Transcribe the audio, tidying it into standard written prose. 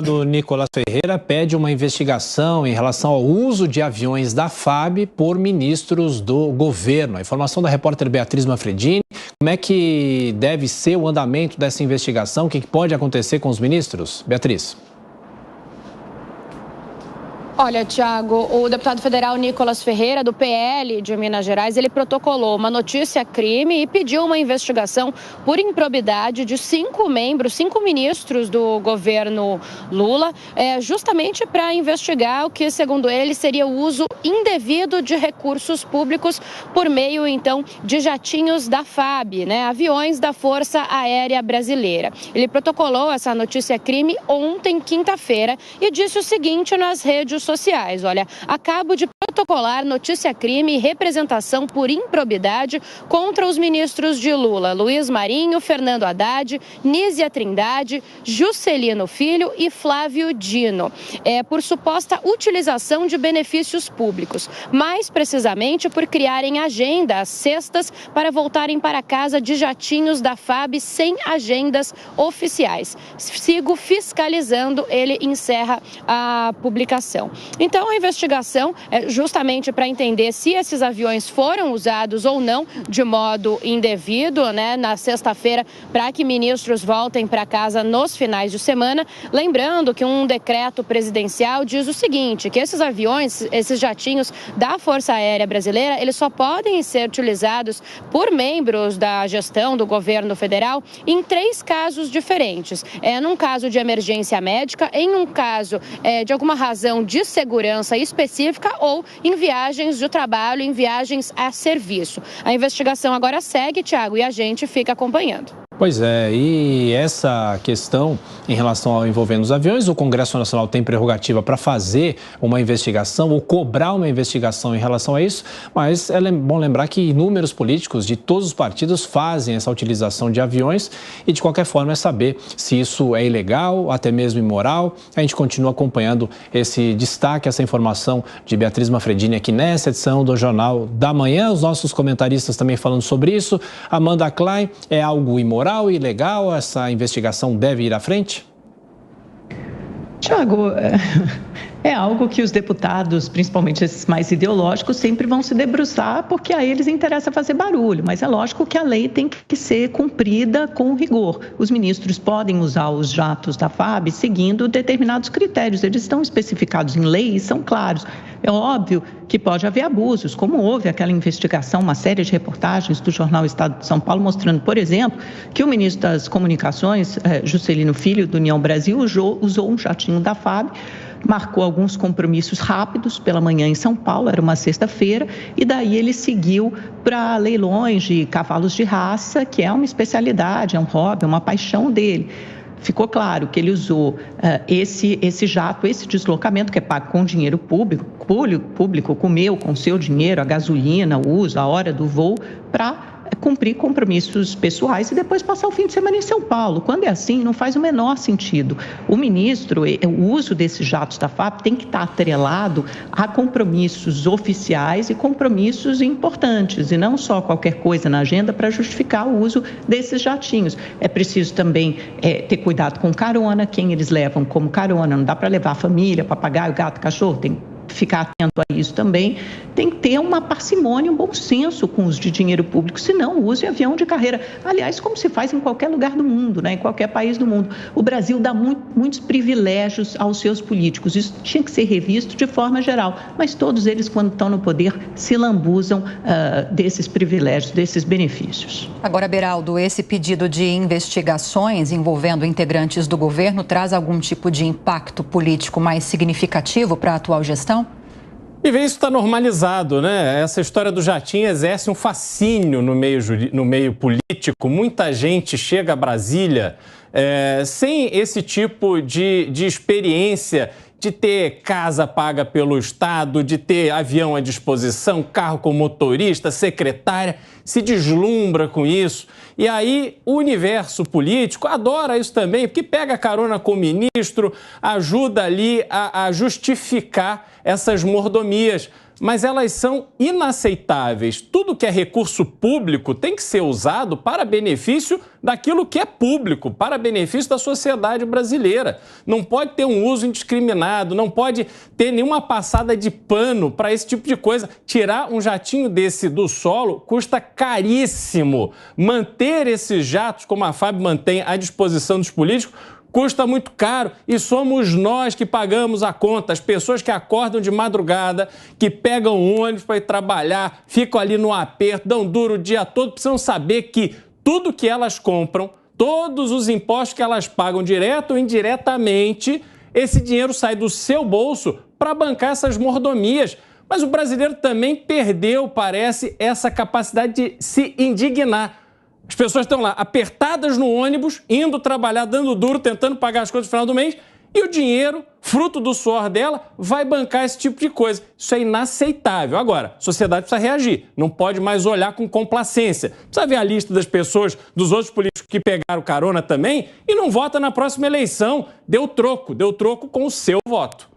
O Nicolas Ferreira pede uma investigação em relação ao uso de aviões da FAB por ministros do governo. A informação da repórter Beatriz Manfredini. Como é que deve ser o andamento dessa investigação? O que pode acontecer com os ministros? Beatriz. Olha, Tiago, o deputado federal Nicolas Ferreira, do PL de Minas Gerais, ele protocolou uma notícia-crime e pediu uma investigação por improbidade de 5 ministros do governo Lula, justamente para investigar o que, segundo ele, seria o uso indevido de recursos públicos por meio, então, de jatinhos da FAB, aviões da Força Aérea Brasileira. Ele protocolou essa notícia-crime ontem, quinta-feira, e disse o seguinte nas redes sociais: olha, acabo de protocolar notícia-crime e representação por improbidade contra os ministros de Lula, Luiz Marinho, Fernando Haddad, Nízia Trindade, Juscelino Filho e Flávio Dino, por suposta utilização de benefícios públicos, mais precisamente por criarem agendas cestas para voltarem para casa de jatinhos da FAB sem agendas oficiais. Sigo fiscalizando, ele encerra a publicação. Então, a investigação é justamente para entender se esses aviões foram usados ou não de modo indevido, na sexta-feira, para que ministros voltem para casa nos finais de semana. Lembrando que um decreto presidencial diz o seguinte, que esses aviões, esses jatinhos da Força Aérea Brasileira, eles só podem ser utilizados por membros da gestão do governo federal em 3 casos diferentes. Num caso de emergência médica, em um caso de alguma razão de segurança específica ou em viagens de trabalho, em viagens a serviço. A investigação agora segue, Tiago, e a gente fica acompanhando. Pois é, e essa questão em relação ao envolvendo os aviões, o Congresso Nacional tem prerrogativa para fazer uma investigação ou cobrar uma investigação em relação a isso, mas é bom lembrar que inúmeros políticos de todos os partidos fazem essa utilização de aviões e de qualquer forma é saber se isso é ilegal, até mesmo imoral. A gente continua acompanhando esse destaque, essa informação de Beatriz Manfredini aqui nessa edição do Jornal da Manhã. Os nossos comentaristas também falando sobre isso. Amanda Klein, é algo imoral e ilegal? Essa investigação deve ir à frente? Tiago, é algo que os deputados, principalmente esses mais ideológicos, sempre vão se debruçar porque a eles interessa fazer barulho, mas é lógico que a lei tem que ser cumprida com rigor. Os ministros podem usar os jatos da FAB seguindo determinados critérios, eles estão especificados em lei e são claros. É óbvio que pode haver abusos, como houve aquela investigação, uma série de reportagens do jornal Estado de São Paulo, mostrando, por exemplo, que o ministro das Comunicações, Juscelino Filho, do União Brasil, usou um jatinho da FAB, marcou alguns compromissos rápidos pela manhã em São Paulo, era uma sexta-feira, e daí ele seguiu para leilões de cavalos de raça, que é uma especialidade, é um hobby, é uma paixão dele. Ficou claro que ele usou esse jato, esse deslocamento que é pago com dinheiro público, comeu com seu dinheiro, a gasolina, o uso, a hora do voo, para cumprir compromissos pessoais e depois passar o fim de semana em São Paulo. Quando é assim, não faz o menor sentido. O ministro, o uso desses jatos da FAB tem que estar atrelado a compromissos oficiais e compromissos importantes, e não só qualquer coisa na agenda para justificar o uso desses jatinhos. É preciso também ter cuidado com carona, quem eles levam como carona. Não dá para levar a família, papagaio, gato, cachorro, tem que ficar atento a isso também. Tem que ter uma parcimônia, um bom senso com o uso de dinheiro público, senão use avião de carreira. Aliás, como se faz em qualquer lugar do mundo, em qualquer país do mundo. O Brasil dá muitos privilégios aos seus políticos. Isso tinha que ser revisto de forma geral, mas todos eles, quando estão no poder, se lambuzam desses privilégios, desses benefícios. Agora, Beraldo, esse pedido de investigações envolvendo integrantes do governo traz algum tipo de impacto político mais significativo para a atual gestão? E ver isso está normalizado, né? Essa história do jatinho exerce um fascínio no meio político. Muita gente chega a Brasília sem esse tipo de experiência de ter casa paga pelo Estado, de ter avião à disposição, carro com motorista, secretária, se deslumbra com isso. E aí o universo político adora isso também, porque pega carona com o ministro, ajuda ali a justificar essas mordomias. mas elas são inaceitáveis. Tudo que é recurso público tem que ser usado para benefício daquilo que é público, para benefício da sociedade brasileira. Não pode ter um uso indiscriminado, não pode ter nenhuma passada de pano para esse tipo de coisa. Tirar um jatinho desse do solo custa caríssimo. Manter esses jatos, como a FAB mantém à disposição dos políticos, custa muito caro e somos nós que pagamos a conta. As pessoas que acordam de madrugada, que pegam ônibus para ir trabalhar, ficam ali no aperto, dão duro o dia todo, precisam saber que tudo que elas compram, todos os impostos que elas pagam direto ou indiretamente, esse dinheiro sai do seu bolso para bancar essas mordomias. Mas o brasileiro também perdeu, parece, essa capacidade de se indignar. As pessoas estão lá apertadas no ônibus, indo trabalhar, dando duro, tentando pagar as contas no final do mês, e o dinheiro, fruto do suor dela, vai bancar esse tipo de coisa. Isso é inaceitável. Agora, a sociedade precisa reagir, não pode mais olhar com complacência. Precisa ver a lista das pessoas, dos outros políticos que pegaram carona também e não vota na próxima eleição. Deu troco com o seu voto.